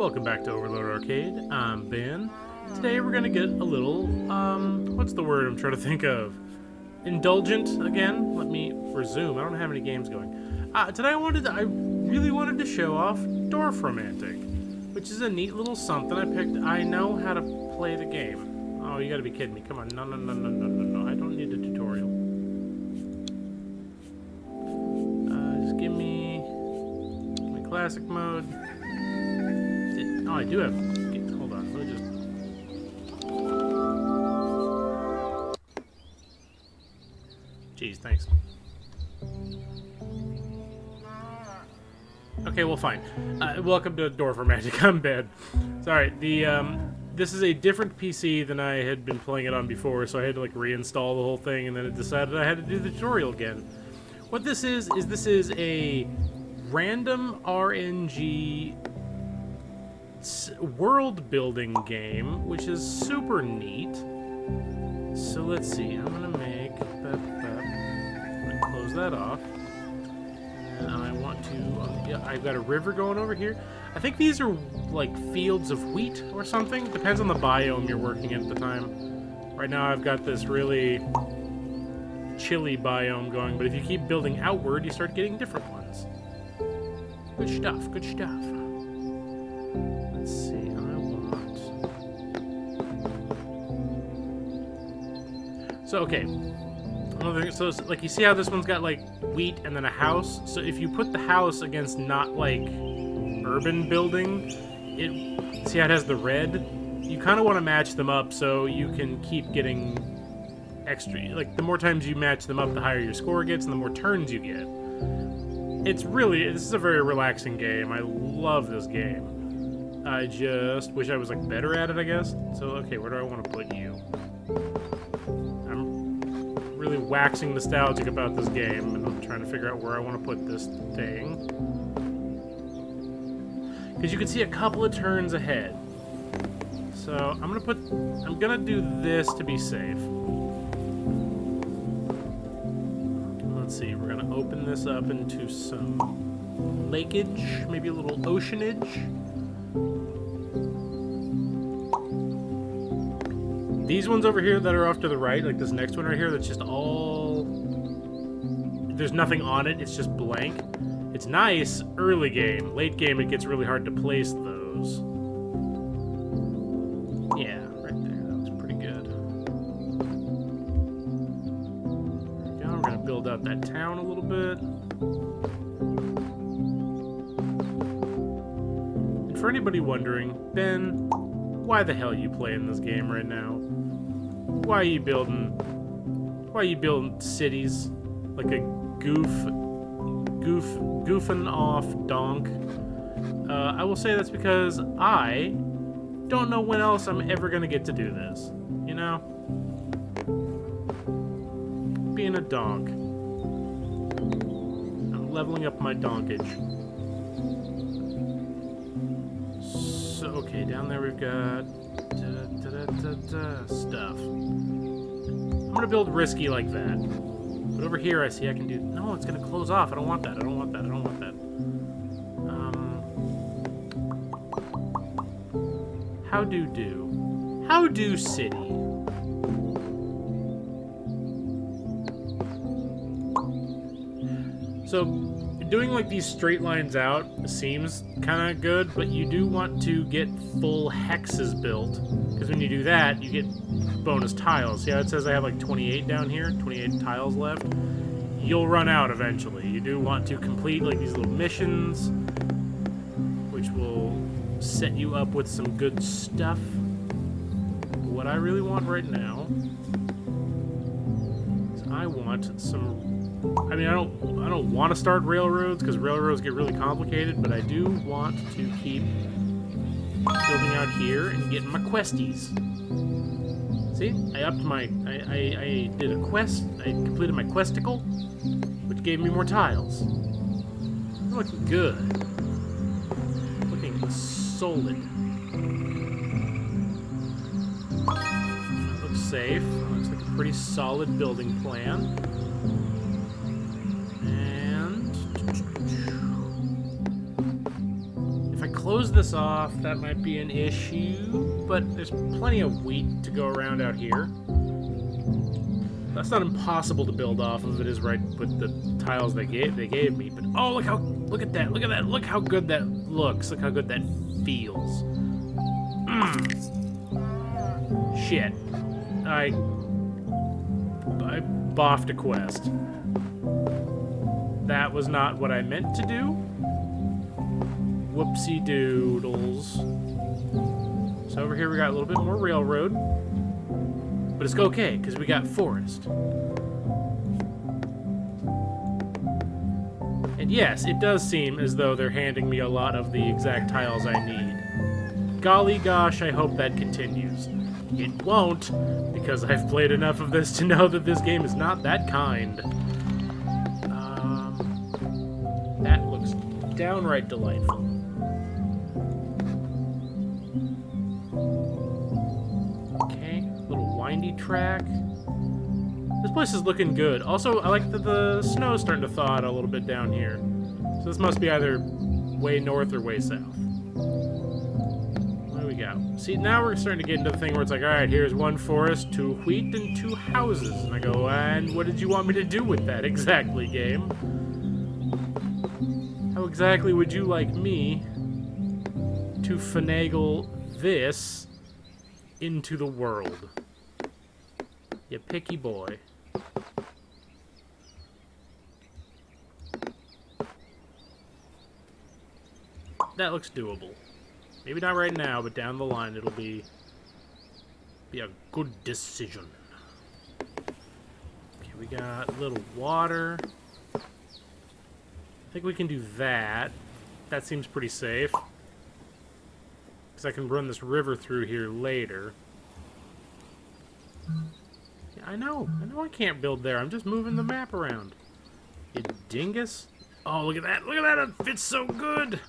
welcome back to Overlord Arcade. I'm Ben. Today we're gonna get a little, what's the word I'm trying to think of? Indulgent again. Let me resume. I don't have any games going. Today I really wanted to show off Dorfromantik, which is a neat little something I picked. I know how to play the game. Oh, you gotta be kidding me. Come on. No. I don't need a tutorial. Just give me my classic mode. Oh, I do have... Hold on, let me just... Jeez, thanks. Okay, well, fine. Welcome to Dorfromantik. I'm bad. Sorry, this is a different PC than I had been playing it on before, so I had to, like, reinstall the whole thing, and then it decided I had to do the tutorial again. What this is a random RNG world-building game, which is super neat. So let's see, I'm gonna make I'm gonna close that off, and I want to. Yeah, I've got a river going over here. I think these are like fields of wheat or something. Depends on the biome you're working in at the time. Right now, I've got this really chilly biome going, but if you keep building outward, you start getting different ones. Good stuff. Good stuff. Let's see, I want... So, okay. So, like, you see how this one's got, like, wheat and then a house? So if you put the house against not, like, urban building, see how it has the red? You kind of want to match them up so you can keep getting extra. Like, the more times you match them up, the higher your score gets and the more turns you get. This is a very relaxing game. I love this game. I just wish I was, like, better at it, I guess. So, okay, where do I want to put you? I'm really waxing nostalgic about this game, and I'm trying to figure out where I want to put this thing. Because you can see a couple of turns ahead. So, I'm gonna do this to be safe. Let's see, we're gonna open this up into some lakeage, maybe a little oceanage. These ones over here that are off to the right, like this next one right here, that's just all... There's nothing on it, it's just blank. It's nice early game. Late game, it gets really hard to place those. Yeah, right there, that was pretty good. Now we're gonna build out that town a little bit. And for anybody wondering, Ben, why the hell are you playing this game right now? Why are you building cities like a goofing off donk? I will say that's because I don't know when else I'm ever gonna get to do this. You know? Being a donk. I'm leveling up my donkage. So, okay, down there we've got stuff. I'm gonna build risky like that. But over here I see I can do... No, it's gonna close off. I don't want that. I don't want that. I don't want that. How do city? So, doing like these straight lines out seems kind of good, but you do want to get full hexes built, because when you do that, you get bonus tiles. See how it says I have like 28 down here? 28 tiles left? You'll run out eventually. You do want to complete like these little missions, which will set you up with some good stuff. But what I really want right now is I want some... I mean, I don't want to start railroads, because railroads get really complicated, but I do want to keep building out here and getting my questies. See? I upped my... I did a quest. I completed my questicle, which gave me more tiles. I'm looking good. Looking solid. That looks safe. Looks like a pretty solid building plan. close this off, that might be an issue, but there's plenty of wheat to go around out here. That's not impossible to build off of. It is right with the tiles they gave me. But oh, look at that! Look how good that looks. Look how good that feels. Shit, I boffed a quest. That was not what I meant to do. Whoopsie doodles. So over here we got a little bit more railroad. But it's okay, because we got forest. And yes, it does seem as though they're handing me a lot of the exact tiles I need. Golly gosh, I hope that continues. It won't, because I've played enough of this to know that this game is not that kind. That looks downright delightful. Windy track. This place is looking good. Also, I like that the snow's starting to thaw out a little bit down here. So this must be either way north or way south. What do we got? See, now we're starting to get into the thing where it's like, alright, here's one forest, 2 wheat, and 2 houses. And I go, and what did you want me to do with that exactly, game? How exactly would you like me to finagle this into the world? You picky boy. That looks doable. Maybe not right now, but down the line it'll be a good decision. Okay, we got a little water. I think we can do that. That seems pretty safe. Because I can run this river through here later. I know I can't build there. I'm just moving the map around. You dingus. Oh, look at that. Look at that. It fits so good.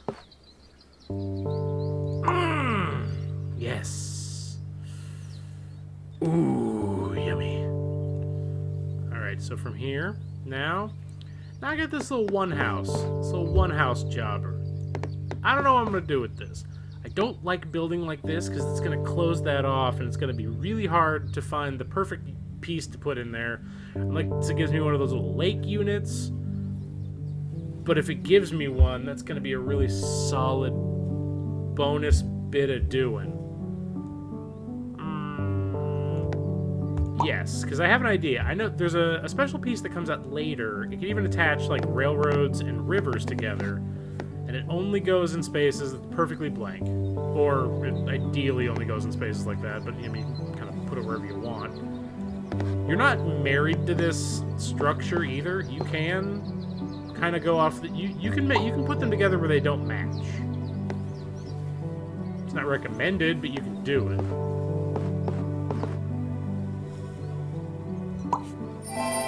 Yes. Ooh, yummy. Alright, so from here, now I got this little one house jobber. I don't know what I'm going to do with this. I don't like building like this because it's going to close that off and it's going to be really hard to find the perfect piece to put in there. Like, it gives me one of those little lake units, but if it gives me one, that's going to be a really solid bonus bit of doing. Yes, because I have an idea. I know there's a special piece that comes out later. It can even attach like railroads and rivers together, and it only goes in spaces that's perfectly blank, or it ideally only goes in spaces like that, but I mean, you can kind of put it wherever you want. You're not married to this structure either. You can kind of go off. You can put them together where they don't match. It's not recommended, but you can do it.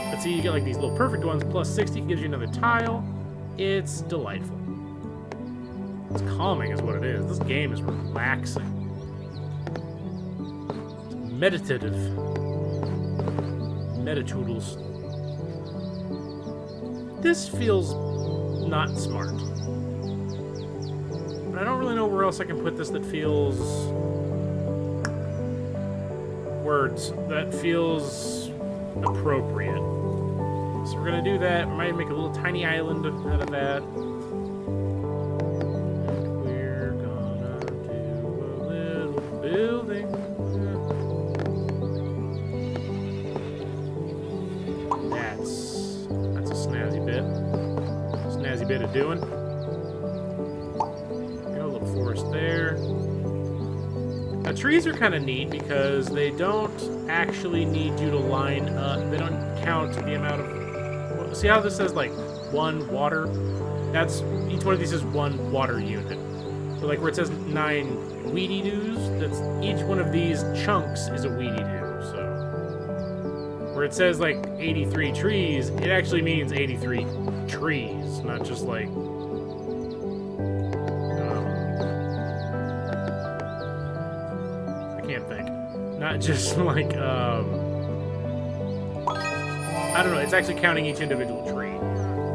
Let's see, you get like these little perfect ones. Plus 60 gives you another tile. It's delightful. It's calming, is what it is. This game is relaxing. It's meditative. Metatoodles. This feels not smart. But I don't really know where else I can put this that feels... that feels appropriate. So we're gonna do that. We might make a little tiny island out of that. And we're gonna do a little building. That's a snazzy bit. Snazzy bit of doing. Got a little forest there. Now, trees are kind of neat because they don't actually need you to line up. They don't count the amount of... See how this says, like, 1 water? That's... Each one of these is 1 water unit. So, like, where it says 9 weedy doos, that's... Each one of these chunks is a weedy doo, so... Where it says, like, 83 trees, it actually means 83 trees, not just, like... I can't think. Not just, like, I don't know, it's actually counting each individual tree.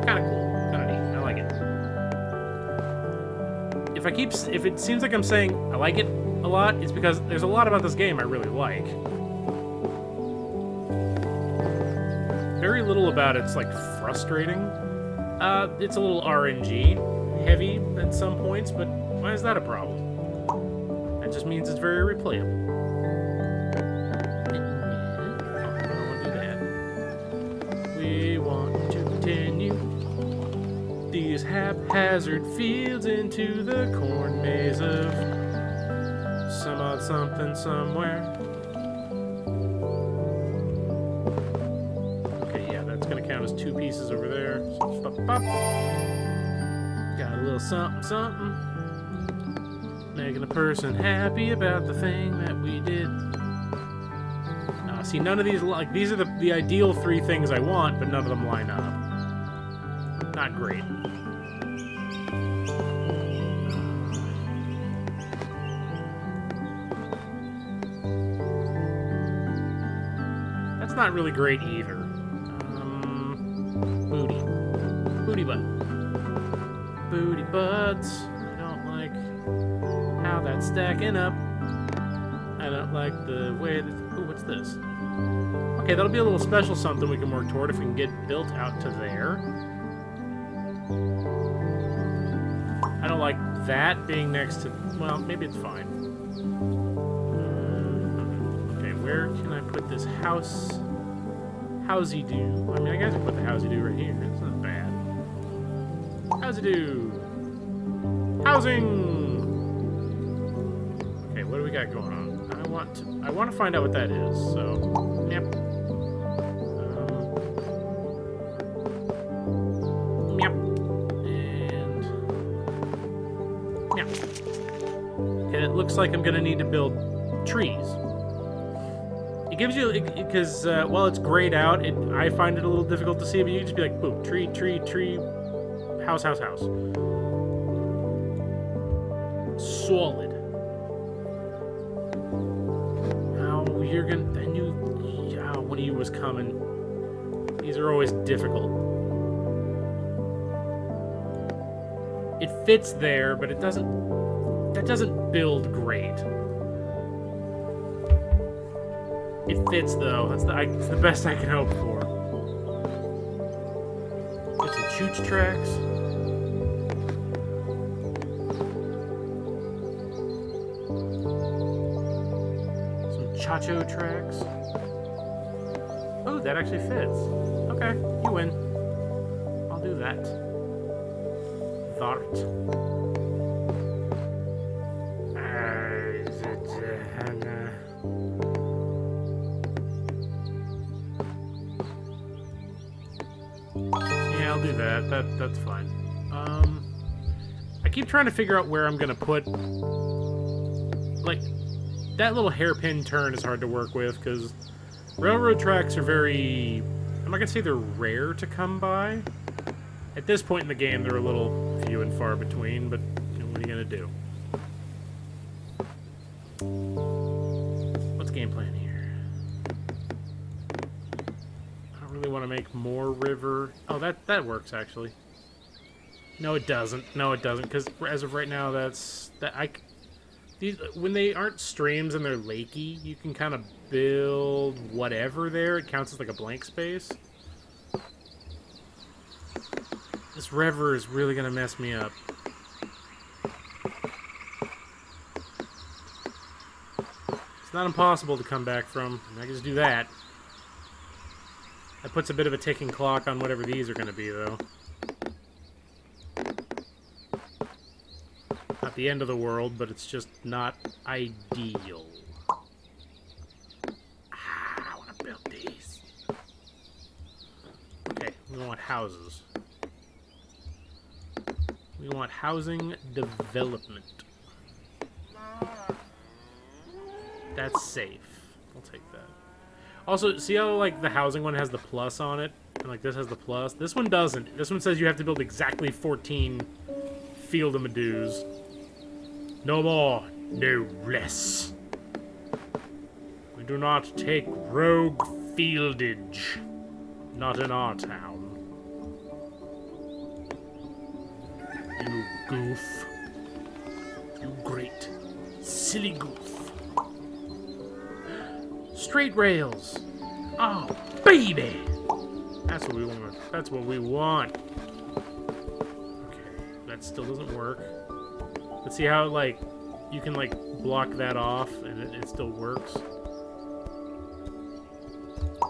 Kind of cool. Kind of neat. I like it. If if it seems like I'm saying I like it a lot, it's because there's a lot about this game I really like. Very little about it's like frustrating. It's a little RNG heavy at some points, but why is that a problem? That just means it's very replayable. I don't want to do that. We want to continue these haphazard fields into the corn maze of some odd something somewhere. Okay, yeah, that's gonna count as 2 pieces over there. So, bop, bop. Got a little something, something. Making a person happy about the thing that we did. See, none of these, like, these are the ideal 3 things I want, but none of them line up. Not great. That's not really great either. Booty. Booty butt. Booty butts. I don't like how that's stacking up. I don't like the way that... Ooh, what's this? Okay, that'll be a little special something we can work toward if we can get built out to there. I don't like that being next to... Well, maybe it's fine. Okay, where can I put this house? Housey-doo. I mean, I guess I can put the housey-doo right here. It's not bad. Housey-doo. Housing! Okay, what do we got going on? I want to find out what that is, so... Yep. Yep. And... Yep. Okay, it looks like I'm gonna need to build trees. It gives you... Because, while it's grayed out, I find it a little difficult to see, but you can just be like, boom, tree, tree, tree, house, house, house. Solid. You're gonna... I knew... Yeah, one of you was coming. These are always difficult. It fits there, but it doesn't... That doesn't build great. It fits, though. It's the best I can hope for. Get some chooch tracks. Chacho tracks. Oh, that actually fits. Okay, you win. I'll do that. Thart. Yeah, I'll do that. That's fine. I keep trying to figure out where I'm gonna put, like, that little hairpin turn is hard to work with, because railroad tracks are very... I'm not going to say they're rare to come by. At this point in the game, they're a little few and far between, but you know, what are you going to do? What's game plan here? I don't really want to make more river... Oh, that works, actually. No, it doesn't. No, it doesn't, because as of right now, that's... when they aren't streams and they're lakey, you can kind of build whatever there. It counts as like a blank space. This river is really going to mess me up. It's not impossible to come back from. I can just do that. That puts a bit of a ticking clock on whatever these are going to be, though. Not the end of the world, but it's just not ideal. I want to build these. Okay, we want houses. We want housing development. That's safe. I'll take that. Also, see how, like, the housing one has the plus on it? And, like, this has the plus? This one doesn't. This one says you have to build exactly 14 Field of Meadows. No more, no less. We do not take rogue fieldage. Not in our town. You goof. silly goof. Straight rails. Oh, baby! That's what we want. That's what we want. Okay, that still doesn't work. Let's see how, like, you can, like, block that off and it still works.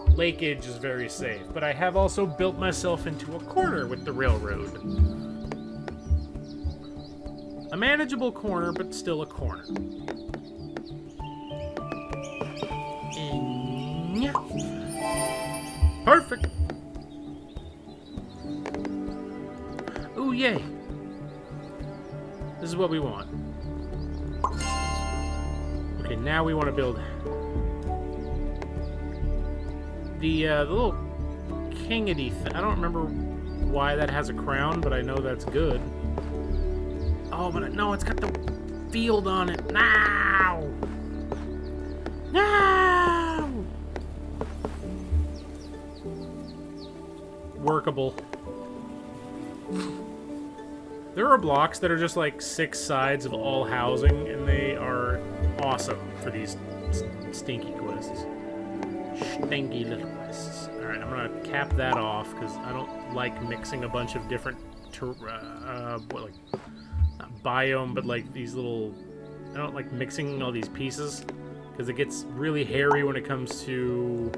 Lake Edge is very safe, but I have also built myself into a corner with the railroad. A manageable corner, but still a corner. Perfect. Ooh, yay. This is what we want. Okay, now we want to build the little kingity thing. I don't remember why that has a crown, but I know that's good. Oh, but no, it's got the field on it. No! No! Workable. There are blocks that are just like 6 sides of all housing, and they are awesome for these stinky quests. Stinky little quests. Alright, I'm gonna cap that off, because I don't like mixing a bunch of different, not biome, but like these little, I don't like mixing all these pieces, because it gets really hairy when it comes to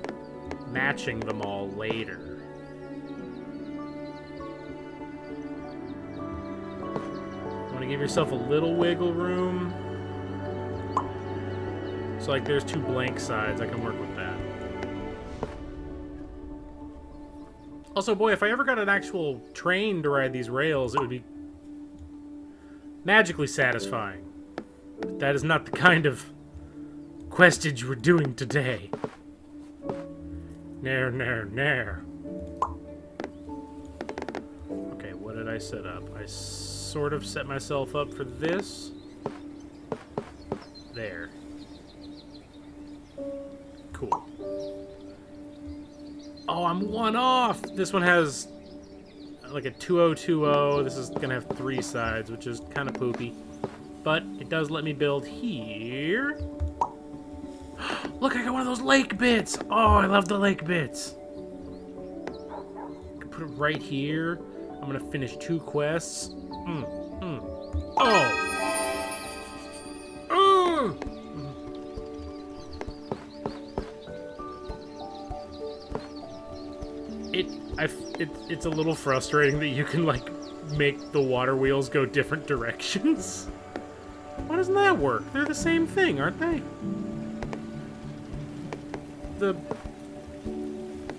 matching them all later. Give yourself a little wiggle room. So like there's 2 blank sides, I can work with that. Also, boy, if I ever got an actual train to ride these rails, it would be magically satisfying. But that is not the kind of questage we're doing today. Nair, nair, nair. Okay, what did I set up? I sort of set myself up for this. There. Cool. Oh, I'm 1 off! This one has like a 2020. This is gonna have 3 sides, which is kind of poopy. But it does let me build here. Look, I got one of those lake bits! Oh, I love the lake bits! I can put it right here. I'm gonna finish 2 quests. Oh! It's a little frustrating that you can, like, make the water wheels go different directions. Why doesn't that work? They're the same thing, aren't they?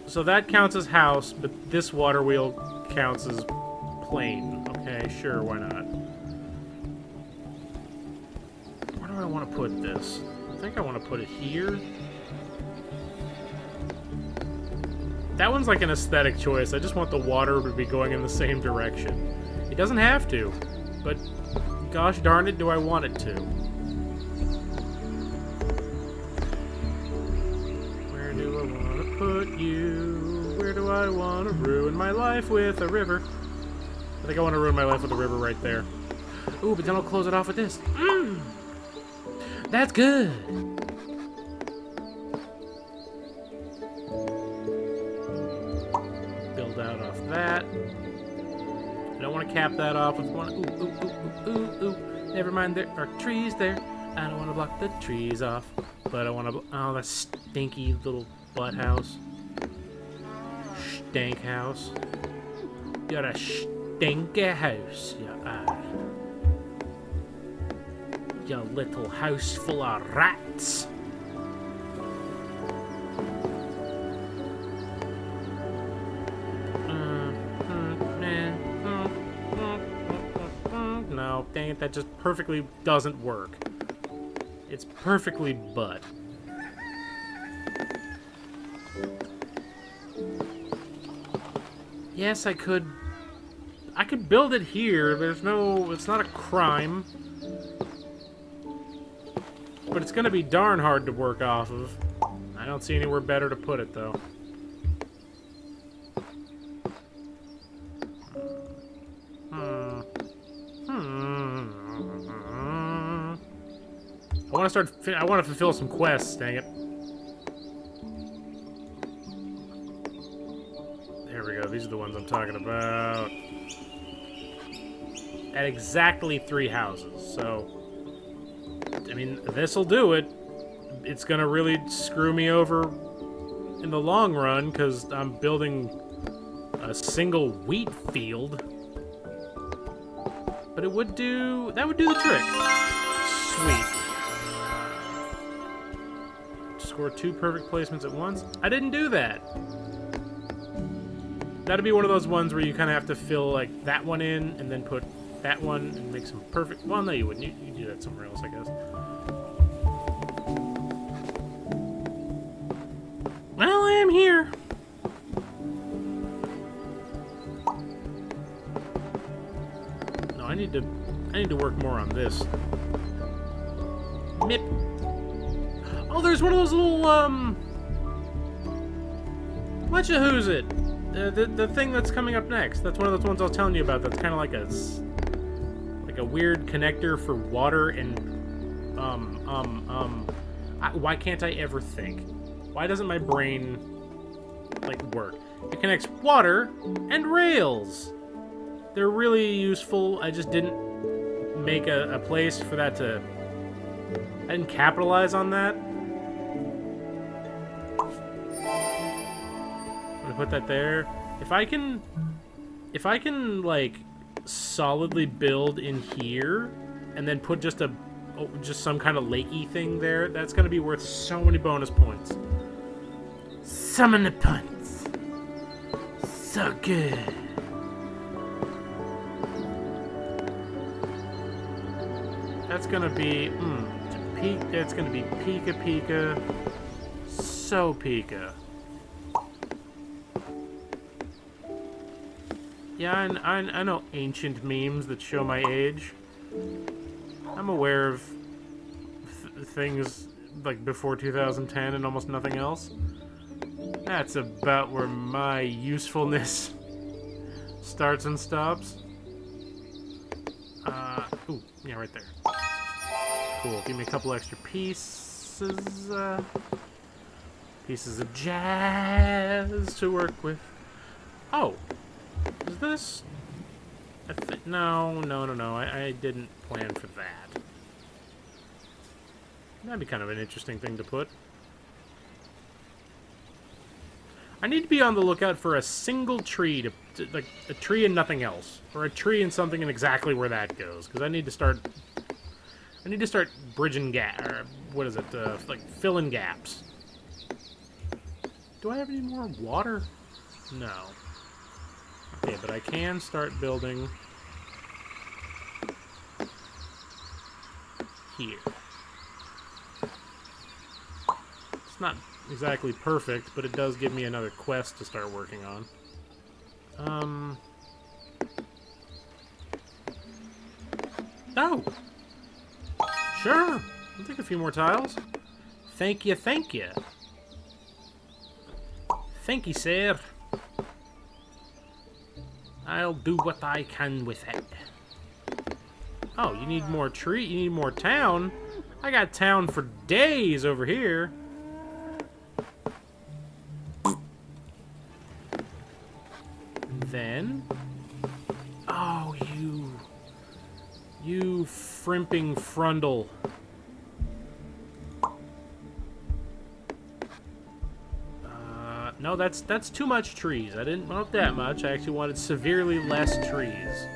So that counts as house, but this water wheel counts as plane. Okay, sure, why not? Where do I want to put this? I think I want to put it here. That one's like an aesthetic choice. I just want the water to be going in the same direction. It doesn't have to, but gosh darn it, do I want it to. Where do I want to put you? Where do I want to ruin my life with a river? I think I want to ruin my life with a river right there. Ooh, but then I'll close it off with this. That's good. Build out off that. I don't want to cap that off with one. Ooh. Never mind, there are trees there. I don't want to block the trees off, but I want to. Oh, that stinky little butt house. Stank house. You're a stinky house, you are. You little house full of rats. No, dang it, that just perfectly doesn't work. It's perfectly butt. Yes, I could build it here. It's not a crime. But it's gonna be darn hard to work off of. I don't see anywhere better to put it, though. I want to fulfill some quests, dang it. There we go. These are the ones I'm talking about. At exactly 3 houses. So, I mean, this'll do it. It's gonna really screw me over in the long run because I'm building a single wheat field. But that would do the trick. Sweet. Score 2 perfect placements at once. I didn't do that. That'd be one of those ones where you kind of have to fill like that one in and then put that one and make some perfect. Well, no, you wouldn't. You do that somewhere else, I guess. Well, I am here. No, I need to work more on this. Mip. Oh, there's one of those little whatcha-who's-it? The thing that's coming up next. That's one of those ones I was telling you about. That's kind of like a weird connector for water and why can't I ever think? Why doesn't my brain like work? It connects water and rails. They're really useful. I just didn't make a place for that to. I didn't capitalize on that. I'm gonna put that there. If I can like solidly build in here and then put just some kind of lakey thing there, that's gonna be worth so many bonus points. Summon the points. So good. That's gonna be it's gonna be Pika. So Pika. Yeah, I know ancient memes that show my age. I'm aware of things like before 2010 and almost nothing else. That's about where my usefulness starts and stops. Ooh, yeah, right there. Cool. Give me a couple extra pieces. Pieces of jazz to work with. Oh. Is this... No. I didn't plan for that. That'd be kind of an interesting thing to put. I need to be on the lookout for a single tree like a tree and nothing else, or a tree and something and exactly where that goes, because I need to start bridging or what is it? Like filling gaps. Do I have any more water? No. Okay, but I can start building here. It's not exactly perfect, but it does give me another quest to start working on. Oh! Sure! I'll take a few more tiles. Thank you. Thank you, sir. I'll do what I can with it. Oh, you need more tree? You need more town? I got town for days over here. Then... Oh, you frimping frundle. No, that's too much trees. I didn't want that much. I actually wanted severely less trees.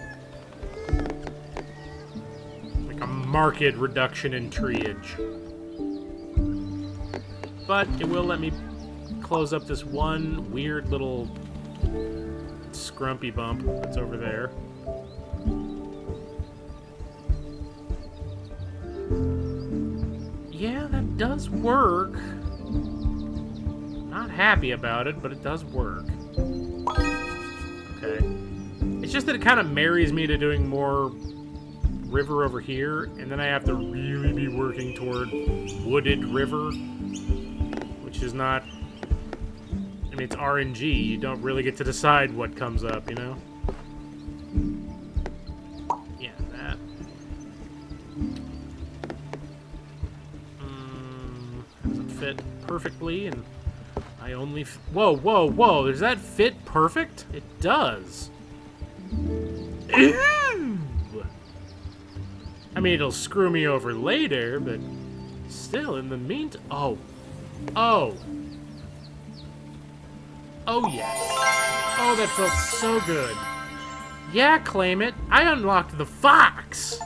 Like a marked reduction in treeage. But it will let me close up this one weird little scrumpy bump that's over there. Yeah, that does work. Not happy about it, but it does work. Okay. It's just that it kind of marries me to doing more river over here, and then I have to really be working toward wooded river, which is not... I mean, it's RNG. You don't really get to decide what comes up, you know? Yeah, that. perfectly, and I only... Whoa, whoa, whoa, does that fit perfect? It does. Ew! I mean, it'll screw me over later, but still, in the meantime... Oh. Oh. Oh, yes. Oh, that felt so good. Yeah, claim it. I unlocked the fox.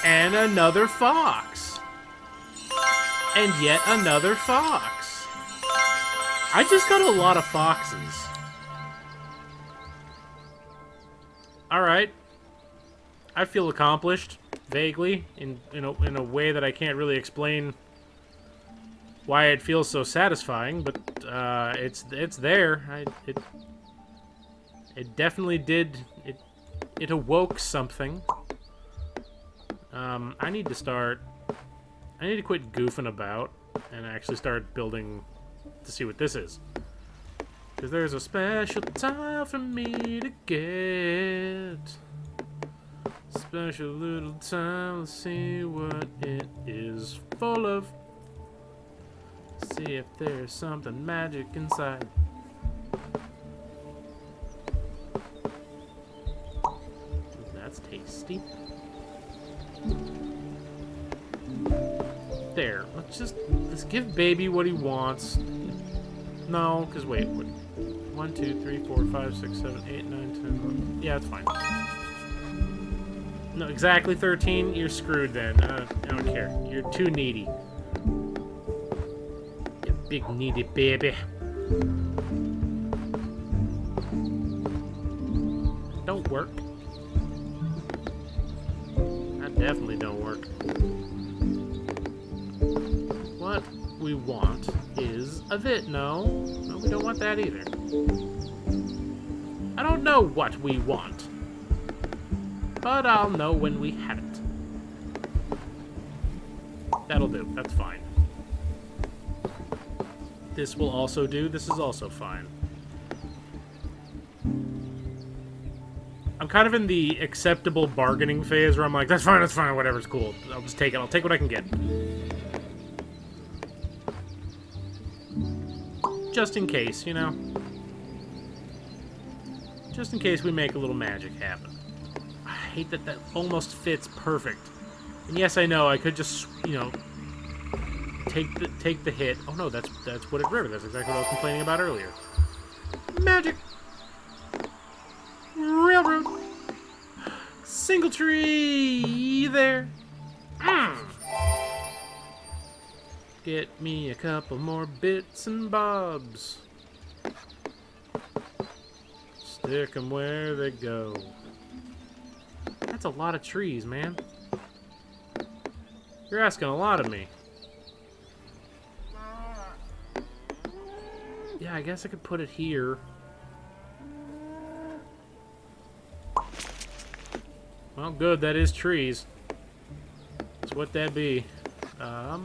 And another fox. And yet another fox. I just got a lot of foxes. Alright. I feel accomplished, vaguely, in a way that I can't really explain why it feels so satisfying, but it's there. It definitely did. It awoke something. I need to quit goofing about and actually start building to see what this is. Because there's a special time for me to get. Special little time, let's see what it is full of. See if there's something magic inside. That's tasty. There, let's give baby what he wants. No, because wait, 1, 2, 3, 4, 5, 6, 7, 8, 9, 10, 11. Yeah, it's fine. No, exactly 13. You're screwed then. I don't care. You're too needy. You big needy baby. Don't work. That definitely don't work. What we want is a bit. No, we don't want that either. I don't know what we want. But I'll know when we have it. That'll do. That's fine. This will also do. This is also fine. I'm kind of in the acceptable bargaining phase where I'm like, that's fine, whatever's cool. I'll just take it. I'll take what I can get. Just in case, you know? Just in case we make a little magic happen. I hate that almost fits perfect. And yes, I know I could just, you know, take the hit. Oh no, that's Wooded River. That's exactly what I was complaining about earlier. Magic. Railroad. Single tree there. Get me a couple more bits and bobs. Stick 'em where they go. That's a lot of trees, man. You're asking a lot of me. Yeah, I guess I could put it here. Well, good, that is trees. That's what that be. I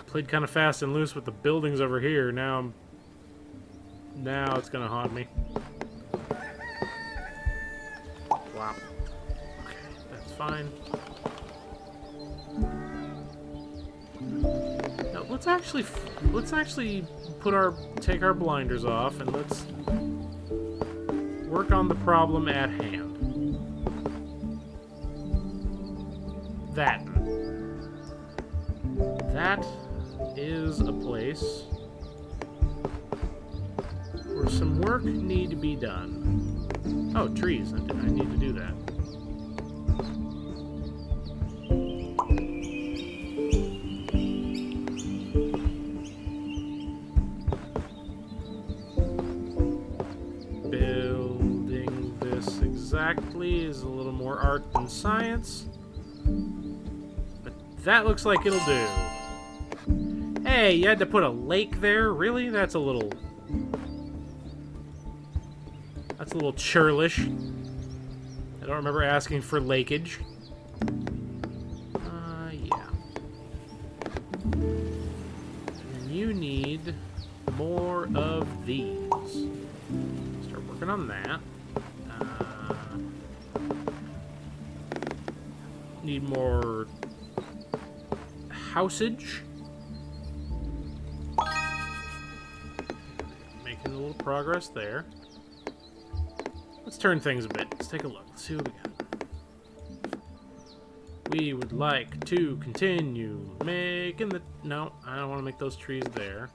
played kind of fast and loose with the buildings over here. Now it's gonna haunt me. Wow. Okay, that's fine. Now let's actually take our blinders off and let's work on the problem at hand. That is a place where some work need to be done. Oh, trees. I need to do that. Building this exactly is a little more art than science. But that looks like it'll do. Hey, you had to put a lake there? Really? That's a little churlish. I don't remember asking for lakeage. Yeah. And you need more of these. Start working on that. Need more houseage. Making a little progress there. Let's turn things a bit. Let's take a look. Let's see what we got. We would like to continue making the... No, I don't want to make those trees there.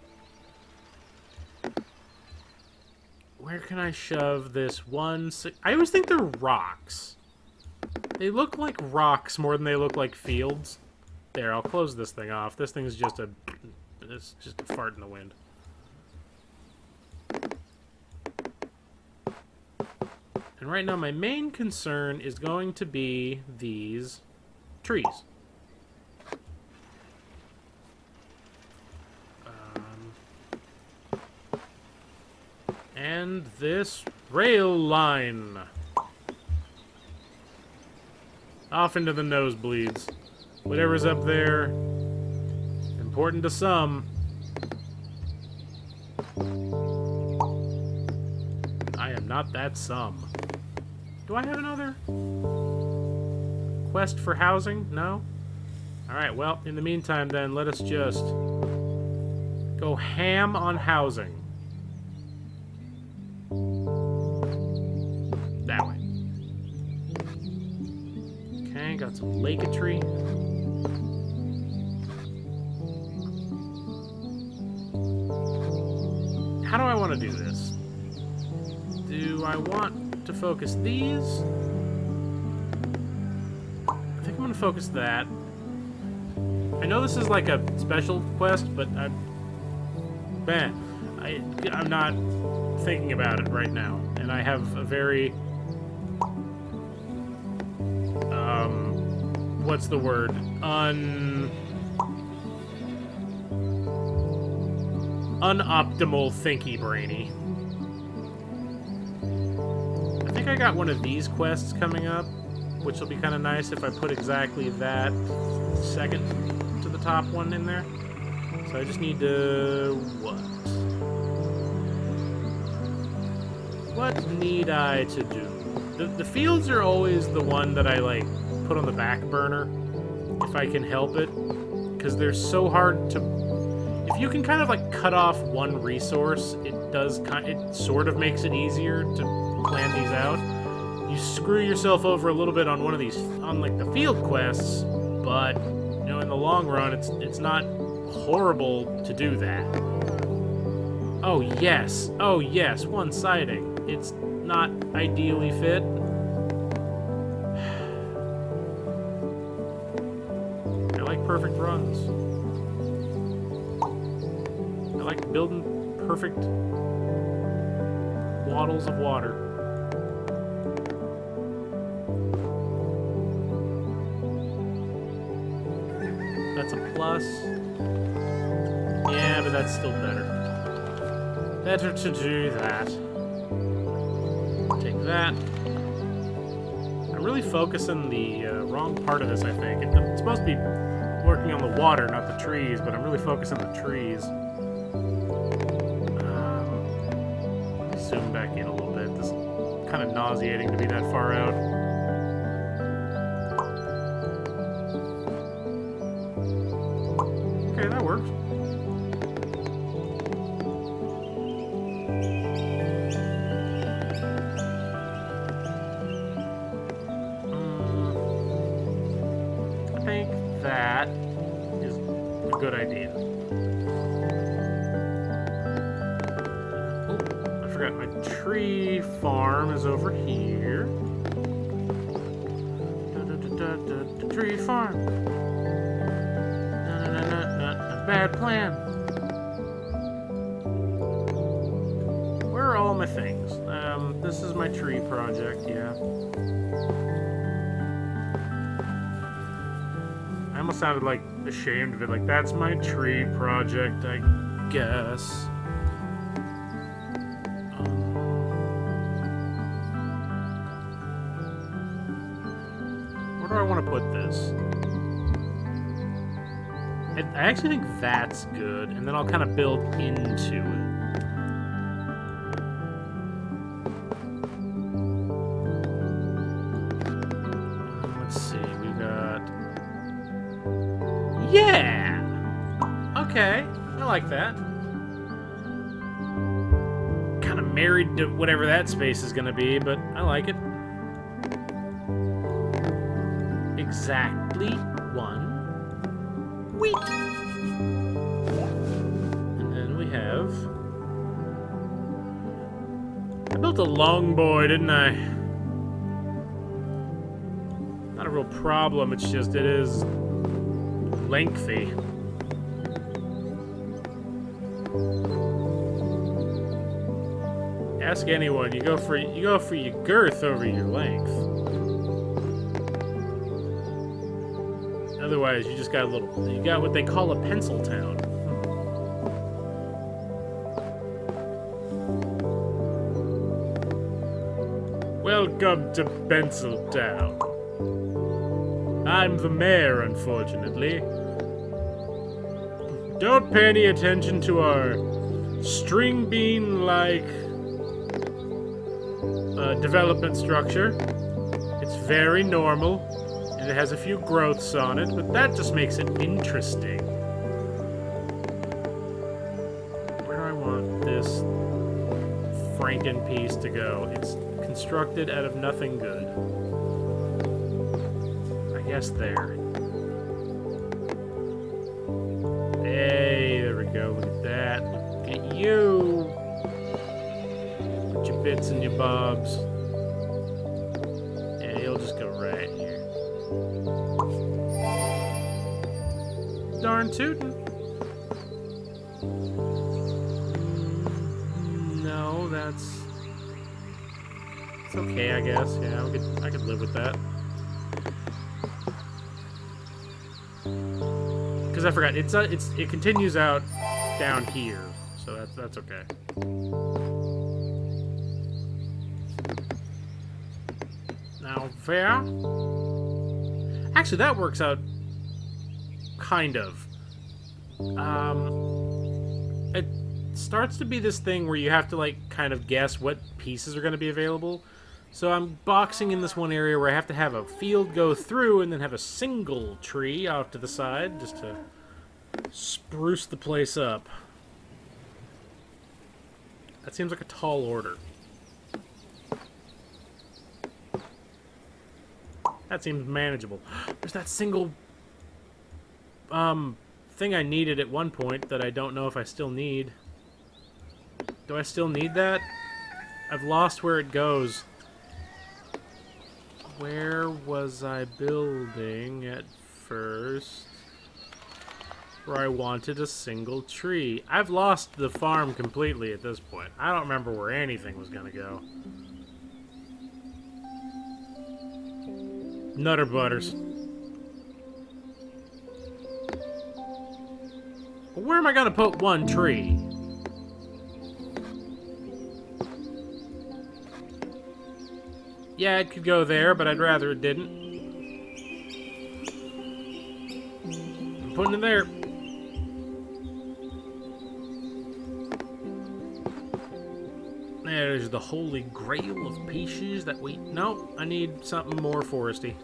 Where can I shove this one... I always think they're rocks. They look like rocks more than they look like fields. There, I'll close this thing off. This thing is just a... It's just a fart in the wind. And right now, my main concern is going to be these trees. And this rail line. Off into the nosebleeds. Whatever's up there, important to some. I am not that some. Do I have another quest for housing? No? Alright, well, in the meantime then, let us just go ham on housing. That way. Okay, got some lakeatry. How do I want to do this? Do I want to focus these? I think I'm going to focus that. I know this is like a special quest, but I'm not thinking about it right now. And I have a very... what's the word? Unoptimal thinky brainy. I think I got one of these quests coming up, which will be kind of nice if I put exactly that second to the top one in there. So I just need to... What need I to do? The fields are always the one that I, like, put on the back burner, if I can help it, because they're so hard to... If you can kind of, like, cut off one resource, it sort of makes it easier to plan these out. You screw yourself over a little bit on one of these, on, like, the field quests, but, you know, in the long run, it's not horrible to do that. Oh, yes, one siding. It's not ideally fit. I like perfect runs. I like building perfect waddles of water. That's a plus. Yeah, but that's still better. Better to do that. Take that. I'm really focusing the wrong part of this, I think. It's supposed to be working on the water, not the trees, but I'm really focusing on the trees. Let me zoom back in a little bit. This is kind of nauseating to be that far out. Okay, that works. That is a good idea. Oh, I forgot my tree farm is over here. The tree farm. Bad plan. Where are all my things? This is my tree project, yeah. I almost sounded like ashamed of it, like that's my tree project, I guess. Where do I want to put this? I actually think that's good, and then I'll kind of build into it. Let's see, we got Okay, I like that. Kind of married to whatever that space is gonna be, but I like it. Exactly 1 week. And then we have... I built a long boy, didn't I? Not a real problem, it's just it is lengthy. Ask anyone, you go for your girth over your length. Otherwise, you just got you got what they call a pencil town. Welcome to Pencil Town. I'm the mayor, unfortunately. Don't pay any attention to our string bean-like development structure. It's very normal, and it has a few growths on it, but that just makes it interesting. Where do I want this Franken piece to go? It's constructed out of nothing good. I guess there. Hey, there we go. Look at that. Look at you. Put your bits and your bobs. Yeah, you'll just go right here. Darn tootin'. No, that's... It's okay, I guess. Yeah, I could live with that. Because I forgot, it continues out down here, so that's okay. Now there. Actually, that works out kind of. It starts to be this thing where you have to like kind of guess what pieces are going to be available. So I'm boxing in this one area where I have to have a field go through and then have a single tree off to the side just to spruce the place up. That seems like a tall order. That seems manageable. There's that single thing I needed at one point that I don't know if I still need. Do I still need that? I've lost where it goes. Where was I building at first? Where I wanted a single tree. I've lost the farm completely at this point. I don't remember where anything was gonna go. Nutter butters. Where am I gonna put one tree? Yeah, it could go there, but I'd rather it didn't. I'm putting it there. There's the holy grail of pieces that we... Nope, I need something more foresty.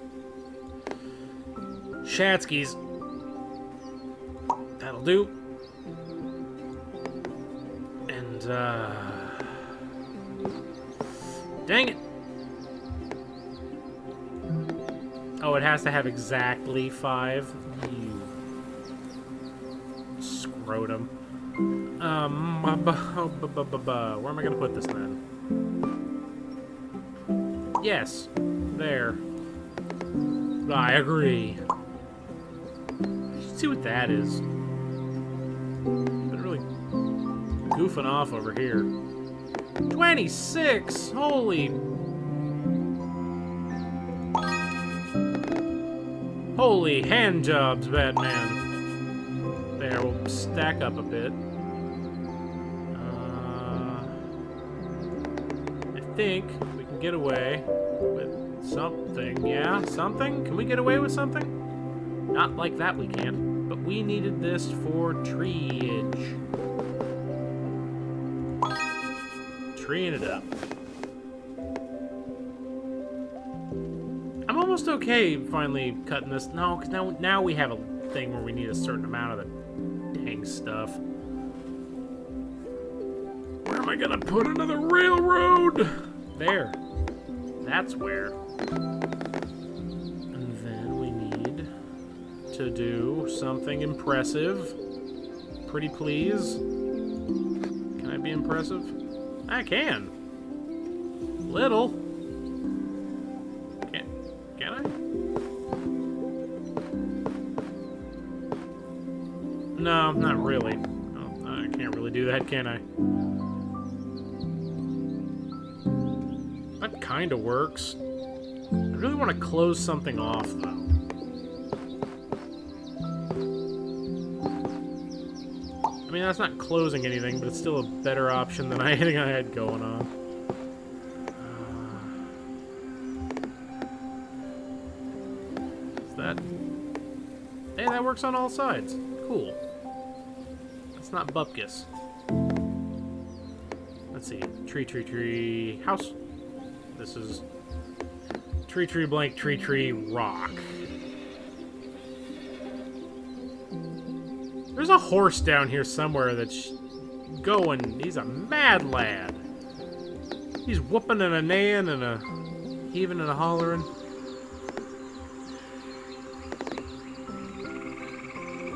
Shatskis. That'll do. And, dang it. Oh, it has to have exactly 5. You scrotum. Where am I gonna put this then? Yes, there. I agree. Let's see what that is. Been really goofing off over here. 26! Holy... Holy hand jobs, Batman. There, we'll stack up a bit. I think we can get away with something. Yeah, something? Can we get away with something? Not like that we can't. But we needed this for treeage. Treeing it up. I'm almost okay finally cutting this. No, because now we have a thing where we need a certain amount of the dang building stuff. Where am I gonna put another railroad? There. That's where. And then we need to do something impressive. Pretty please. Can I be impressive? I can. Little. Can I? No, not really. Oh, I can't really do that, can I? That kind of works. I really want to close something off, though. I mean, that's not closing anything, but it's still a better option than anything I had going on. Is that... Hey, that works on all sides. Cool. It's not bupkis. Let's see. Tree, house. This is tree, blank, tree, rock. There's a horse down here somewhere that's going. He's a mad lad. He's whooping and a neighing and a heaving and a hollering.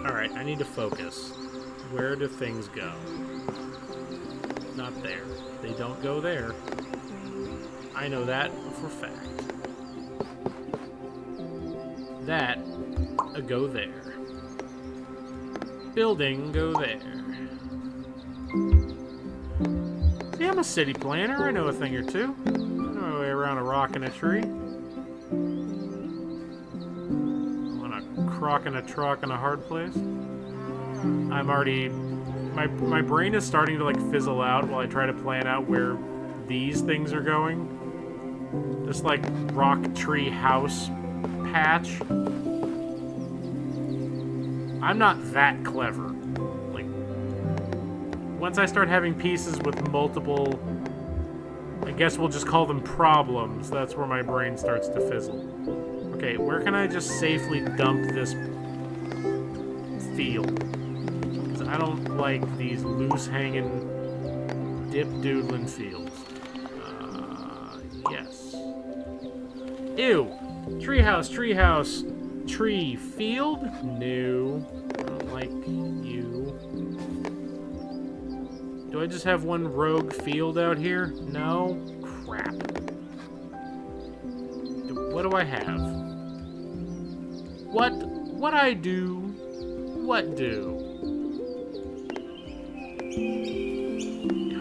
Alright, I need to focus. Where do things go? Not there. They don't go there. I know that for fact. That, go there. Building, go there. See, I'm a city planner. I know a thing or two. I know my way around a rock and a tree. On a crock and a truck and a hard place. I'm already... My brain is starting to, like, fizzle out while I try to plan out where these things are going. This, like, rock, tree, house patch. I'm not that clever. Like, once I start having pieces with multiple, I guess we'll just call them problems, that's where my brain starts to fizzle. Okay, where can I just safely dump this field? Because I don't like these loose-hanging, dip-doodling fields. Yes. Ew! Treehouse, tree field? No. I don't like you. Do I just have one rogue field out here? No? Crap. What do I have? What I do? What do?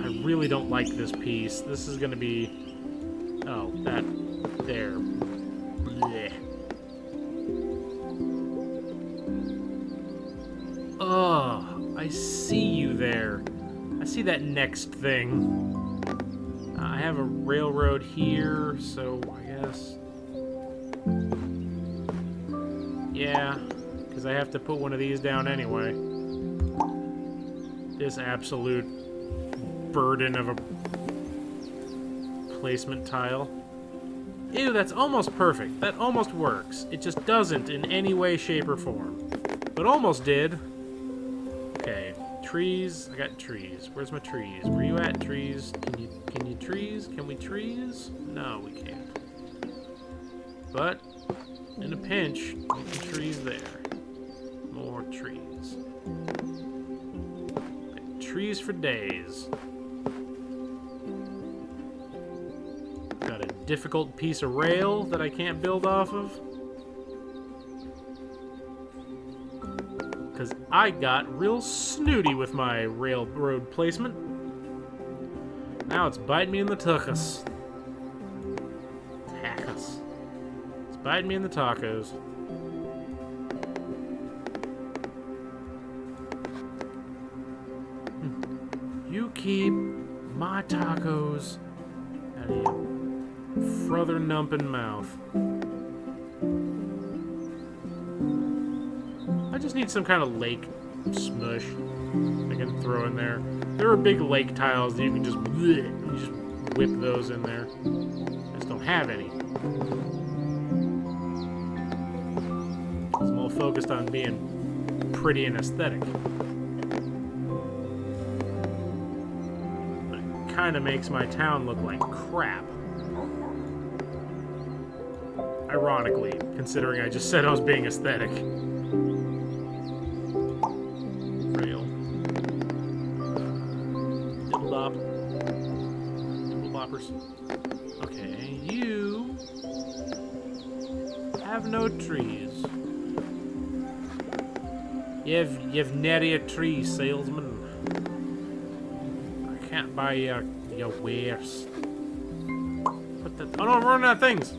I really don't like this piece. This is gonna be... Oh, that... There. Blech. Oh, I see you there. I see that next thing. I have a railroad here, so I guess... Yeah, because I have to put one of these down anyway. This absolute burden of a placement tile. Ew, that's almost perfect. That almost works. It just doesn't in any way, shape, or form. But almost did. Okay, trees. I got trees. Where's my trees? Where you at, trees? Can you trees? Can we trees? No, we can't. But in a pinch, trees there. More trees. Okay, trees for days. Got a difficult piece of rail that I can't build off of. Because I got real snooty with my railroad placement. Now it's biting me in the tuchus. Tachus. It's biting me in the tacos. You keep my tacos out of your frother numpin' mouth. I just need some kind of lake smush I can throw in there. There are big lake tiles that you can just whip those in there. I just don't have any. I'm all focused on being pretty and aesthetic. kind of makes my town look like crap. Ironically, considering I just said I was being aesthetic. Rail. Dibble-bop. Dibble-boppers. Okay, you have no trees. You've nary a tree, salesman. I can't buy your wares. Put that. Oh no, I'm running out of things.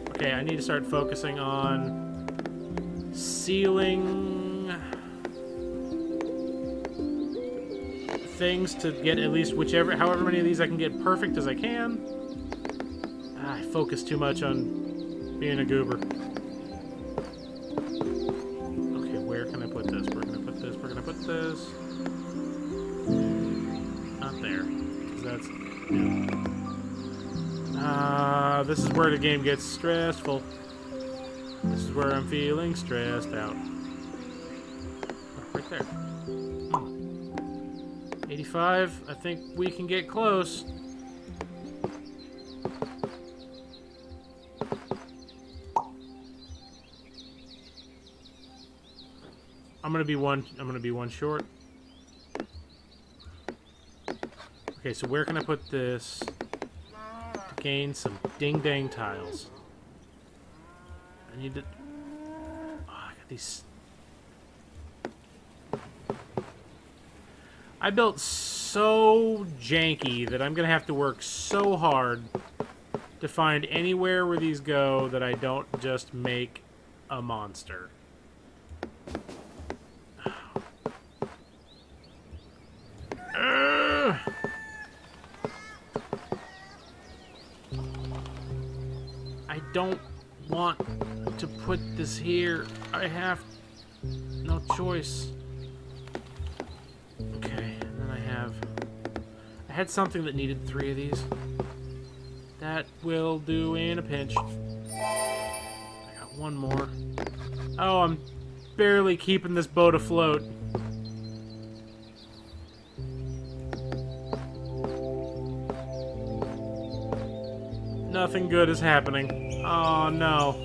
Okay, I need to start focusing on sealing things to get at least however many of these I can get perfect as I can. I focus too much on being a goober. Okay, where can I put this? Where can I put this? Where can I put this? Not there, because that's... Yeah. This is where the game gets stressful. This is where I'm feeling stressed out. Oh, right there. 85. I think we can get close. I'm gonna be one short. Okay, so where can I put this to gain some ding-dang tiles? I need to... Oh, I got these... I built so janky that I'm gonna have to work so hard to find anywhere where these go that I don't just make a monster. I don't want to put this here. I have no choice. Okay, and then I had something that needed 3 of these. That will do in a pinch. I got one more. Oh, I'm barely keeping this boat afloat. Nothing good is happening. Oh no.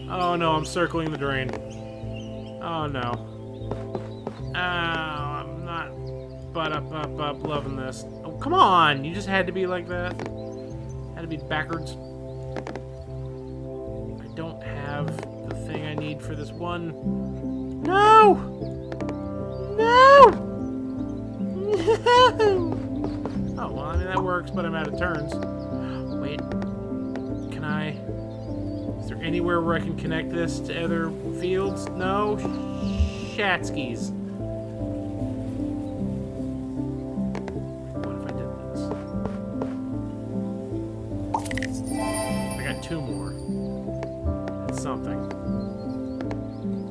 Oh no, I'm circling the drain. Oh no. Oh, I'm not up loving this. Oh, come on! You just had to be like that. Had to be backwards. I don't have the thing I need for this one. No! No! No! Oh, well, I mean, that works, but I'm out of turns. Wait. Can I... Is there anywhere where I can connect this to other fields? No? Shatskis. What if I did this? I got 2 more. That's something.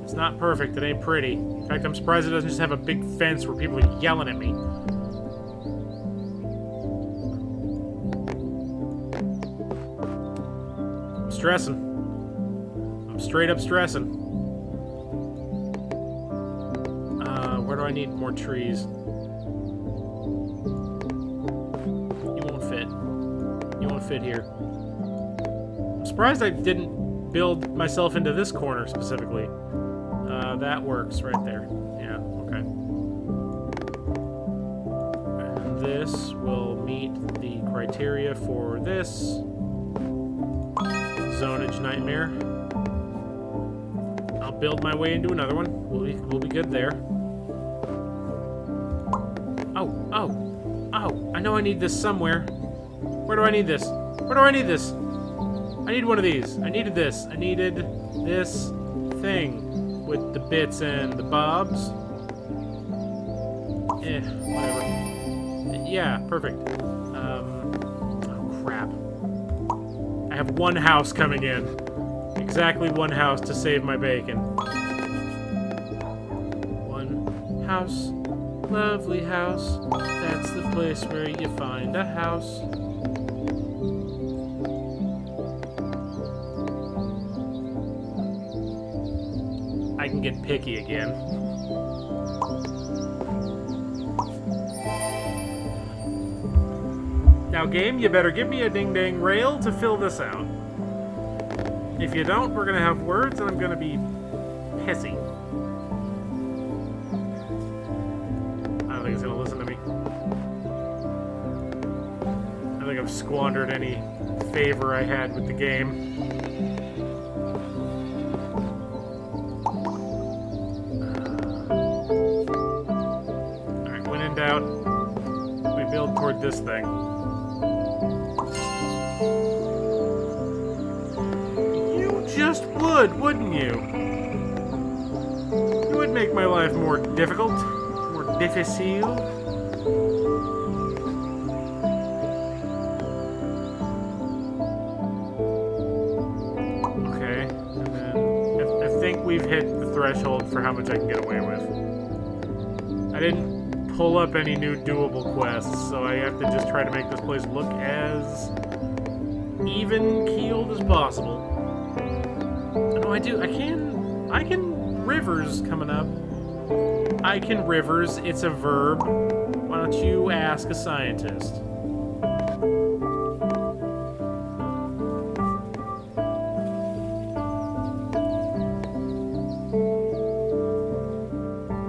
It's not perfect. It ain't pretty. In fact, I'm surprised it doesn't just have a big fence where people are yelling at me. I'm stressing. I'm straight up stressing. Where do I need more trees? You won't fit. You won't fit here. I'm surprised I didn't build myself into this corner specifically. That works right there. Yeah, okay. And this will meet the criteria for this zonage nightmare. I'll build my way into another one. We'll be good there. Oh, I know I need this somewhere. Where do I need this? Where do I need this? I need one of these. I needed this. I needed this thing with the bits and the bobs. Whatever. Yeah, perfect. Oh, crap. I have 1 house coming in. Exactly 1 house to save my bacon. 1 house. Lovely house. That's the place where you find a house. I can get picky again. Now, game, you better give me a ding-dang rail to fill this out. If you don't, we're gonna have words, and I'm gonna be pissy. I don't think it's gonna listen to me. I think I've squandered any favor I had with the game. Alright, when in doubt, we build toward this thing. You just would, wouldn't you? You would make my life more difficult, more difficile. Okay, and then I think we've hit the threshold for how much I can get away with. I didn't pull up any new doable quests, so I have to just try to make this place look as even-keeled as possible. No, I can rivers coming up. I can rivers, it's a verb. Why don't you ask a scientist?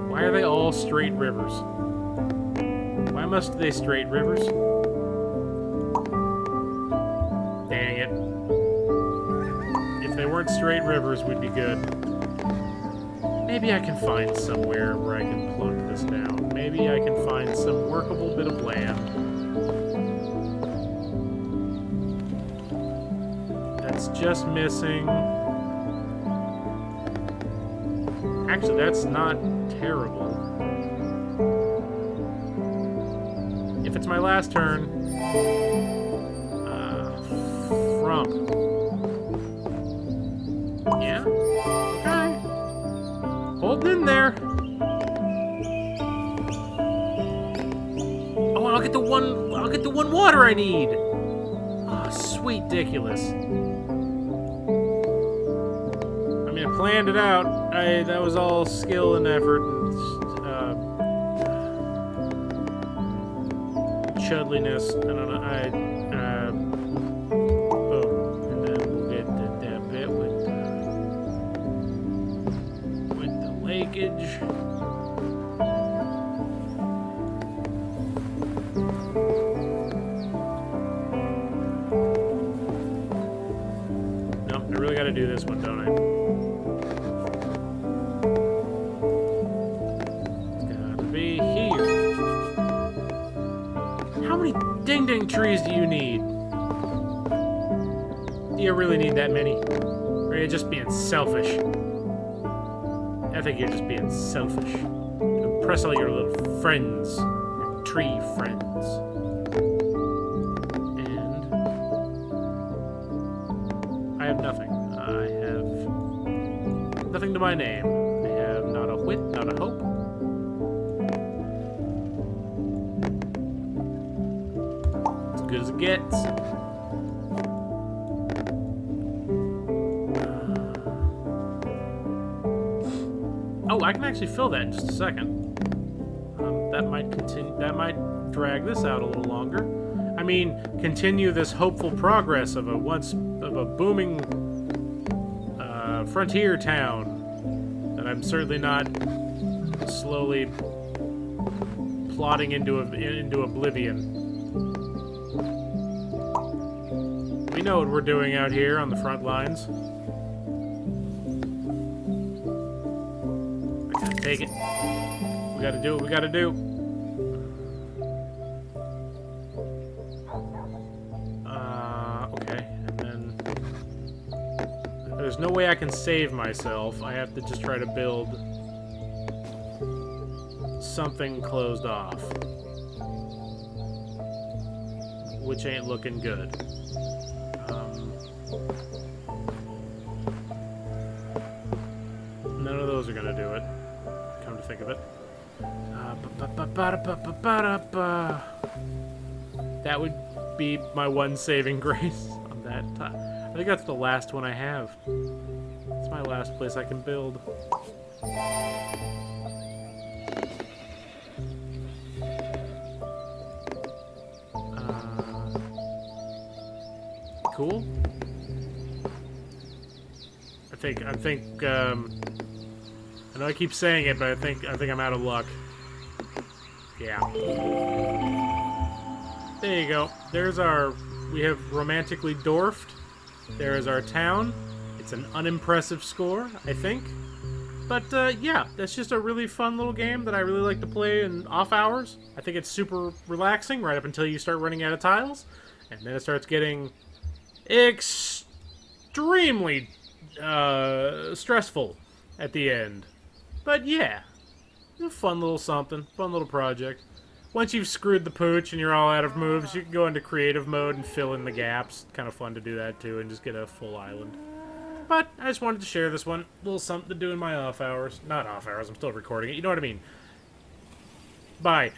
Why are they all straight rivers? Why must they straight rivers? Dang it. If they weren't straight rivers, we'd be good. Maybe I can find somewhere where I can plunk this down. Maybe I can find some workable bit of land. That's just missing. Actually, that's not terrible. If it's my last turn, frump. Yeah? Okay. Hold in there. Oh, I'll get the one water I need. Oh, sweet ridiculous. I mean, I planned it out. That was all skill and effort and chudliness. I don't know. Boom. And then we'll get that bit with the leakage. Nope, I really got to do this one, don't I? Ding-ding trees do you need? Do you really need that many? Or are you just being selfish? I think you're just being selfish. To impress all your little friends. Your tree friends. And I have nothing. I have nothing to my name. I have not a wit, not a hope. Good as it gets. Oh, I can actually fill that in just a second. That might continue. That might drag this out a little longer. I mean, continue this hopeful progress of a booming frontier town that I'm certainly not slowly plodding into oblivion. We know what we're doing out here on the front lines. I gotta take it. We gotta do what we gotta do. Okay, and then there's no way I can save myself. I have to just try to build something closed off, which ain't looking good. None of those are gonna do it, come to think of it. That would be my one saving grace on that time. I think that's the last one I have. It's my last place I can build. cool. I know I keep saying it, but I think I'm out of luck. Yeah. There you go. There's our... We have romantically dwarfed. There is our town. It's an unimpressive score, I think. But, yeah, that's just a really fun little game that I really like to play in off hours. I think it's super relaxing right up until you start running out of tiles. And then it starts getting extremely stressful at the end. But, yeah, a fun little something. Fun little project. Once you've screwed the pooch and you're all out of moves, you can go into creative mode and fill in the gaps. Kind of fun to do that, too, and just get a full island. But I just wanted to share this one. A little something to do in my off hours. Not off hours, I'm still recording it. You know what I mean. Bye.